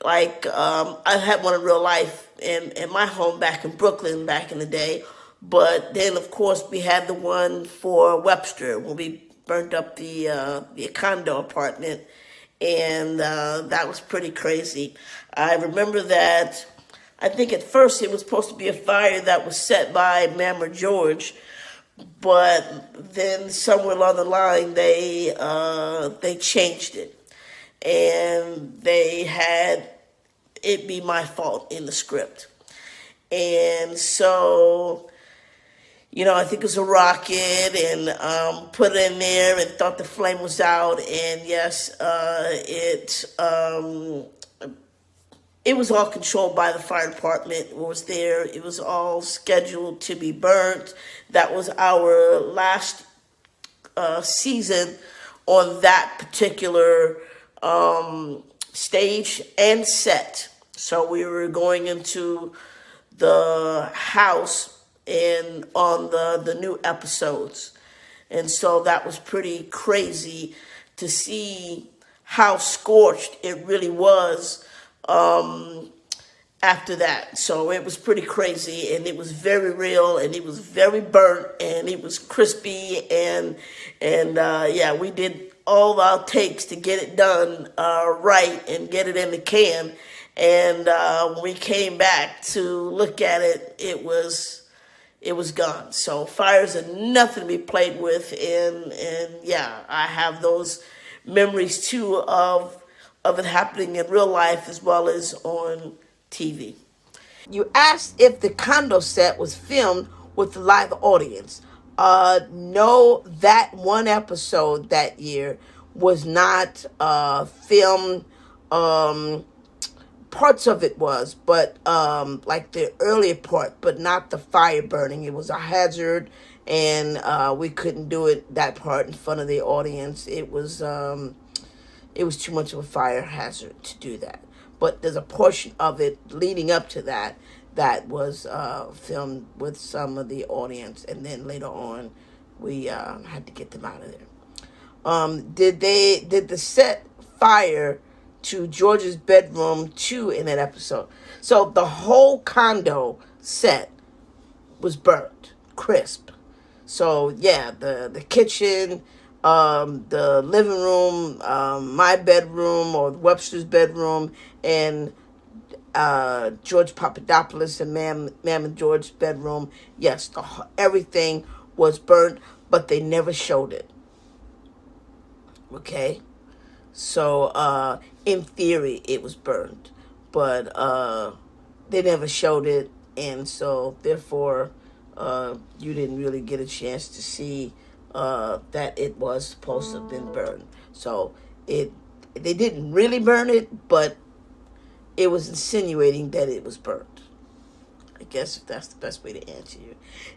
Like I had one in real life in my home back in Brooklyn back in the day. But then, of course, we had the one for Webster when we burned up the condo apartment, and that was pretty crazy. I remember that. I think at first it was supposed to be a fire that was set by Mama George, but then somewhere along the line they changed it, and they had it be my fault in the script. And so, I think it was a rocket, and put it in there and thought the flame was out. And yes, it was all controlled by the fire department. It was there. It was all scheduled to be burnt. That was our last season on that particular stage and set. So we were going into the house and on the new episodes. And so that was pretty crazy to see how scorched it really was after that. So it was pretty crazy, and it was very real, and it was very burnt, and it was crispy, and yeah, we did all our takes to get it done right and get it in the can. And when we came back to look at it, it was gone. So fires are nothing to be played with, and yeah, I have those memories too of it happening in real life as well as on TV. You asked if the condo set was filmed with a live audience. No, that one episode that year was not filmed. Parts of it was, but like the earlier part, but not the fire burning. It was a hazard, and we couldn't do that part in front of the audience. It was too much of a fire hazard to do that. But there's a portion of it leading up to that was filmed with some of the audience, and then later on we had to get them out of there. Did the set fire to George's bedroom too in that episode? So the whole condo set was burnt crisp. So yeah, the kitchen, the living room, my bedroom or Webster's bedroom, and George Papadopoulos and Ma'am and George's bedroom. Yes, everything was burnt, but they never showed it. Okay? So, in theory, it was burned, but they never showed it, and so therefore, you didn't really get a chance to see that it was supposed to have been burned. So they didn't really burn it, but it was insinuating that it was burnt. I guess if that's the best way to answer you.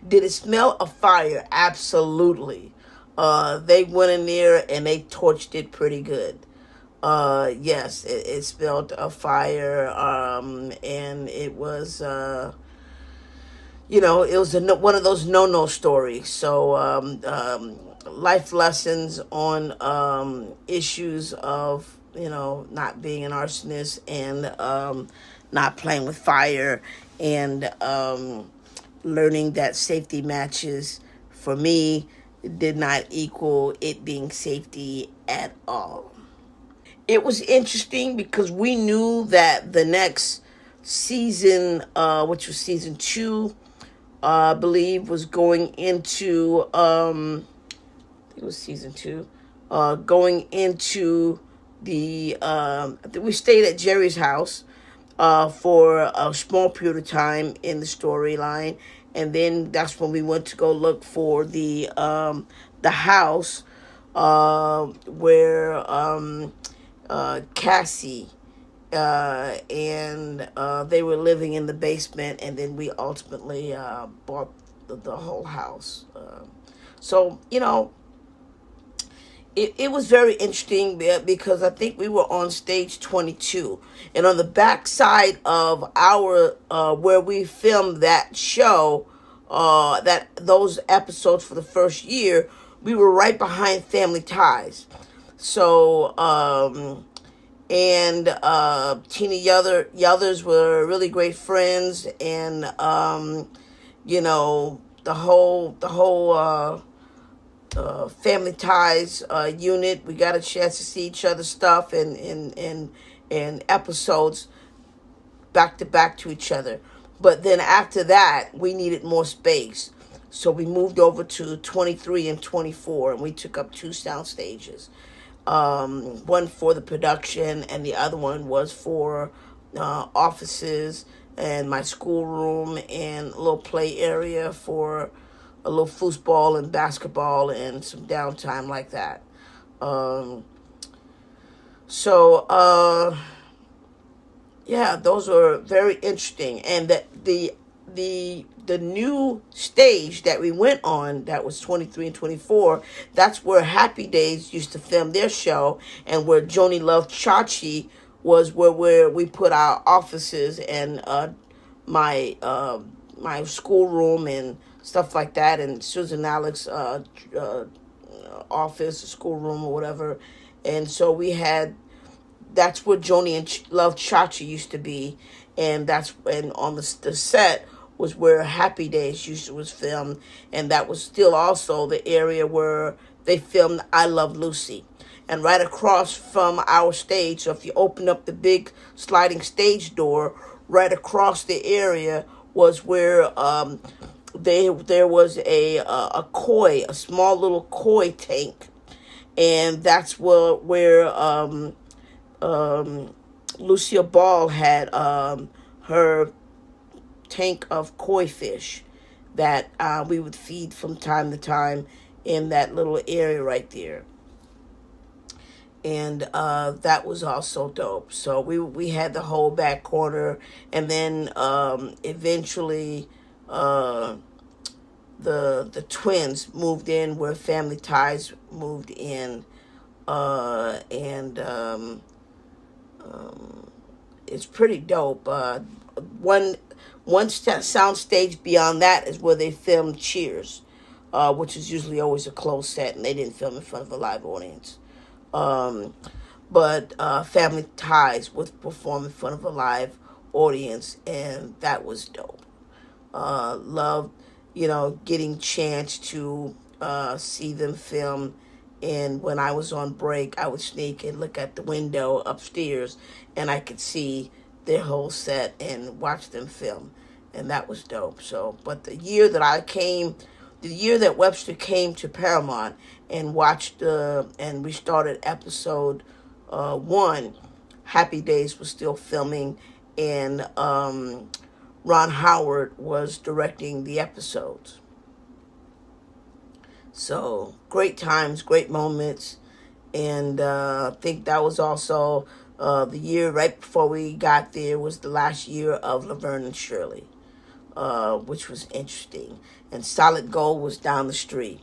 Did it smell of fire? Absolutely. They went in there and they torched it pretty good. Yes, it smelled of fire, and it was, it was one of those no-no stories. So, life lessons on issues of, not being an arsonist, and not playing with fire, and learning that safety matches, for me, did not equal it being safety at all. It was interesting because we knew that the next season, which was season 2, I believe, was going into, I think it was season 2, going into I think we stayed at Jerry's house for a small period of time in the storyline, and then that's when we went to go look for the house where Cassie and they were living in the basement, and then we ultimately bought the whole house. So, it was very interesting because I think we were on stage 22, and on the back side of our where we filmed that show, those episodes for the first year, we were right behind Family Ties. So and Tina Yothers were really great friends, and the whole Family Ties unit. We got a chance to see each other's stuff and episodes back to back to each other. But then after that, we needed more space. So we moved over to 23 and 24, and we took up two sound stages. One for the production, and the other one was for offices and my schoolroom and a little play area for a little foosball and basketball and some downtime like that. Um, so, yeah, those were very interesting. And the new stage that we went on, that was 23 and 24, that's where Happy Days used to film their show, and where Joni Love Chachi was where we put our offices and my schoolroom and stuff like that, and Susan Alex office, schoolroom, or whatever. And so we had, that's where Joni and Love Chachi used to be, and on the set was where Happy Days was filmed, and that was still also the area where they filmed I Love Lucy. And right across from our stage, so if you open up the big sliding stage door, right across the area was where there was a koi, a small little koi tank, and that's where Lucille Ball had her tank of koi fish that we would feed from time to time in that little area right there. And that was also dope. So we had the whole back corner, and then eventually the twins moved in where Family Ties moved in, and it's pretty dope. One sound stage beyond that is where they filmed Cheers, which is usually always a closed set, and they didn't film in front of a live audience. But Family Ties was performed in front of a live audience, and that was dope. Loved, getting chance to see them film. And when I was on break, I would sneak and look at the window upstairs, and I could see their whole set and watch them film, and that was dope. So, but the year that Webster came to Paramount and watched and we started episode 1, Happy Days was still filming, and Ron Howard was directing the episodes. So great times, great moments, and I think that was also the year right before we got there was the last year of Laverne and Shirley, which was interesting. And Solid Gold was down the street.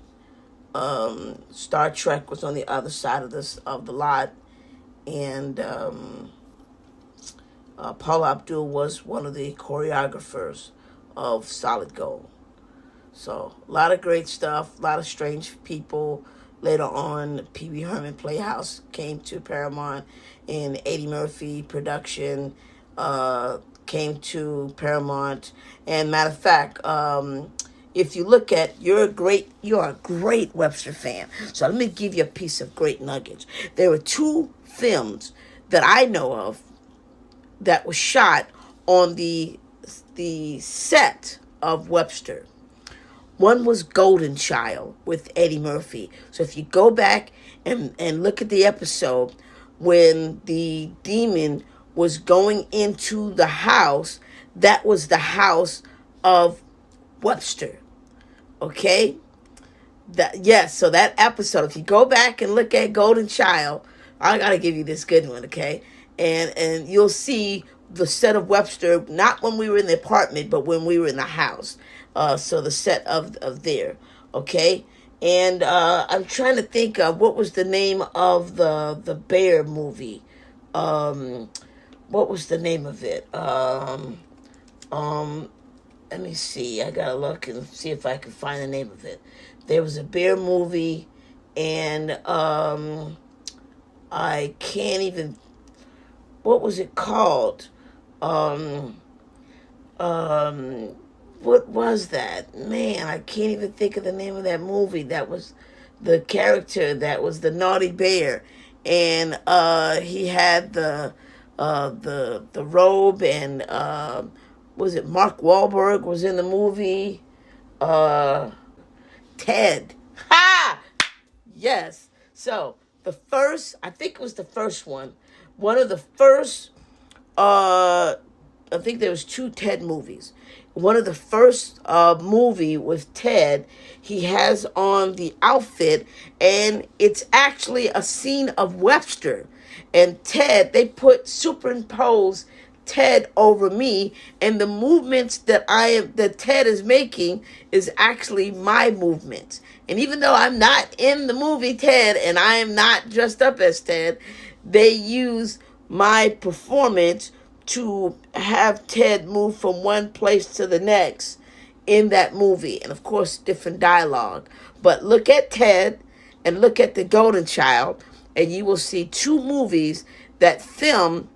Star Trek was on the other side of the lot, and Paula Abdul was one of the choreographers of Solid Gold. So a lot of great stuff, a lot of strange people. Later on, Pee Wee Herman Playhouse came to Paramount, and Eddie Murphy production came to Paramount. And matter of fact, if you look at, you're a great Webster fan. So let me give you a piece of great nuggets. There were 2 films that I know of that was shot on the set of Webster. One was Golden Child with Eddie Murphy. So if you go back and look at the episode when the demon was going into the house, that was the house of Webster. Okay? So that episode, if you go back and look at Golden Child, I gotta give you this good one, okay? And you'll see the set of Webster, not when we were in the apartment, but when we were in the house. So the set of there, okay? And I'm trying to think of what was the name of the bear movie. What was the name of it? Let me see. I gotta look and see if I can find the name of it. There was a bear movie, and I can't even. what was it called? Um, um, what was that? Man, I can't even think of the name of that movie. That was the character that was the naughty bear, and he had the robe, and was it Mark Wahlberg was in the movie? Uh, Ted. Ha! Yes. So the first, I think it was the first one of the first, I think there was two Ted movies. One of the first movie with Ted, he has on the outfit, and it's actually a scene of Webster and Ted. They put superimpose Ted over me, and the movements that Ted is making is actually my movements. And even though I'm not in the movie Ted and I am not dressed up as Ted, they use my performance to have Ted move from one place to the next in that movie. And of course, different dialogue. But look at Ted and look at The Golden Child, and you will see two movies that film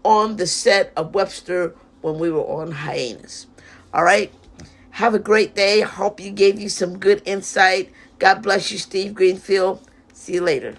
on the set of Webster when we were on hiatus. All right. Have a great day. Hope you gave you some good insight. God bless you, Steve Greenfield. See you later.